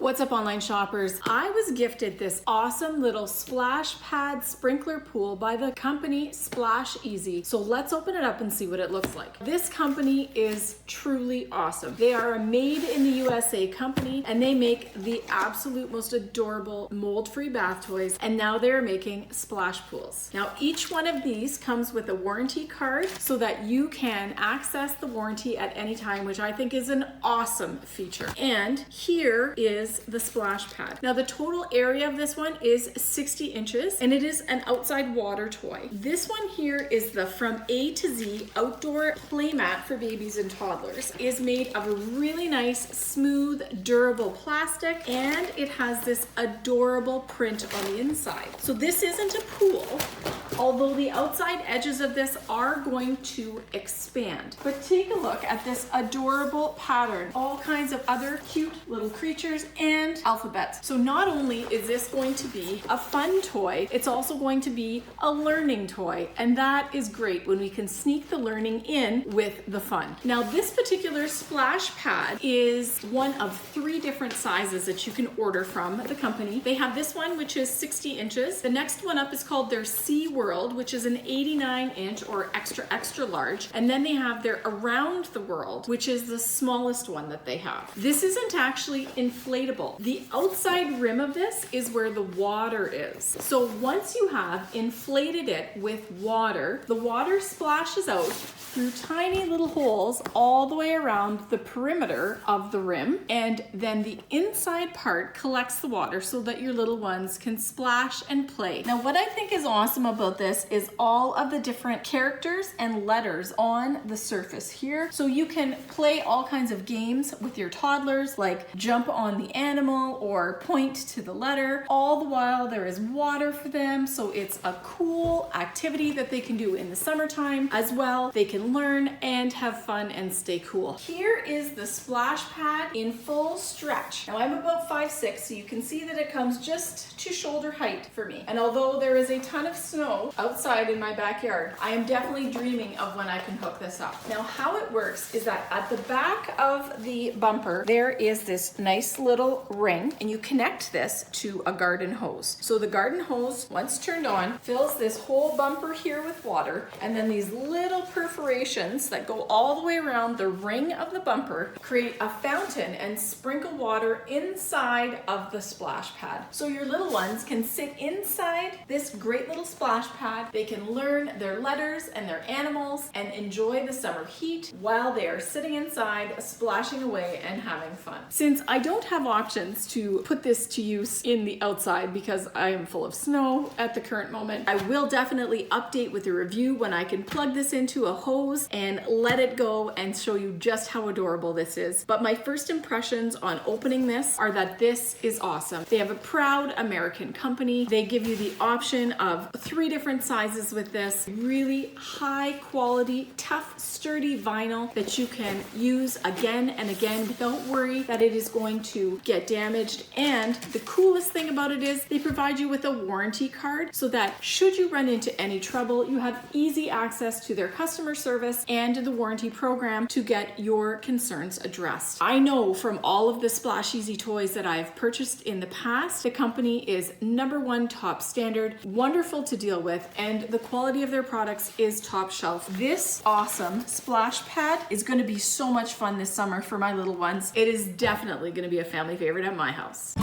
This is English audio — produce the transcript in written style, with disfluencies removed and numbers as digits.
What's up, online shoppers? I was gifted this awesome little splash pad sprinkler pool by the company SplashEZ. So let's open it up and see what it looks like. This company is truly awesome. They are a made in the USA company and they make the absolute most adorable mold-free bath toys, and now they're making splash pools. Now each one of these comes with a warranty card so that you can access the warranty at any time, which I think is an awesome feature. And here is the splash pad. Now the total area of this one is 60 inches and it is an outside water toy. This one here is the From A to Z outdoor play mat for babies and toddlers. It is made of a really nice, smooth, durable plastic, and it has this adorable print on the inside. So this isn't a pool, although the outside edges of this are going to expand. But take a look at this adorable pattern. All kinds of other cute little creatures and alphabets. So not only is this going to be a fun toy, it's also going to be a learning toy. And that is great when we can sneak the learning in with the fun. Now this particular splash pad is one of 3 different sizes that you can order from the company. They have this one, which is 60 inches. The next one up is called their Sea World, which is an 89 inch or extra large. And then they have their Around the World, which is the smallest one that they have. This isn't actually inflatable. The outside rim of this is where the water is. So once you have inflated it with water, the water splashes out through tiny little holes all the way around the perimeter of the rim, and then the inside part collects the water so that your little ones can splash and play. Now what I think is awesome about this is all of the different characters and letters on the surface here. So you can play all kinds of games with your toddlers, like jump on the animal or point to the letter. All the while there is water for them, so it's a cool activity that they can do in the summertime as well. They can learn and have fun and stay cool. Here is the splash pad in full stretch. Now I'm about 5'6", so you can see that it comes just to shoulder height for me. And although there is a ton of snow outside in my backyard, I am definitely dreaming of when I can hook this up. Now how it works is that at the back of the bumper, there is this nice little ring, and you connect this to a garden hose. So the garden hose, once turned on, fills this whole bumper here with water, and then these little perforations that go all the way around the ring of the bumper create a fountain and sprinkle water inside of the splash pad. So your little ones can sit inside this great little splash pad. They can learn their letters and their animals and enjoy the summer heat while they are sitting inside, splashing away and having fun. Since I don't have options to put this to use in the outside because I am full of snow at the current moment, I will definitely update with a review when I can plug this into a hose and let it go and show you just how adorable this is. But my first impressions on opening this are that this is awesome. They have a proud American company. They give you the option of 3 different sizes with this. Really high quality, tough, sturdy vinyl that you can use again and again without worry that it is going to get damaged. And the coolest thing about it is they provide you with a warranty card so that should you run into any trouble, you have easy access to their customer service and the warranty program to get your concerns addressed. I know from all of the SplashEZ toys that I have purchased in the past, the company is #1 top standard, wonderful to deal with, and the quality of their products is top shelf. This awesome splash pad is going to be so much fun this summer for my little ones. It is definitely going to be a family favorite at my house.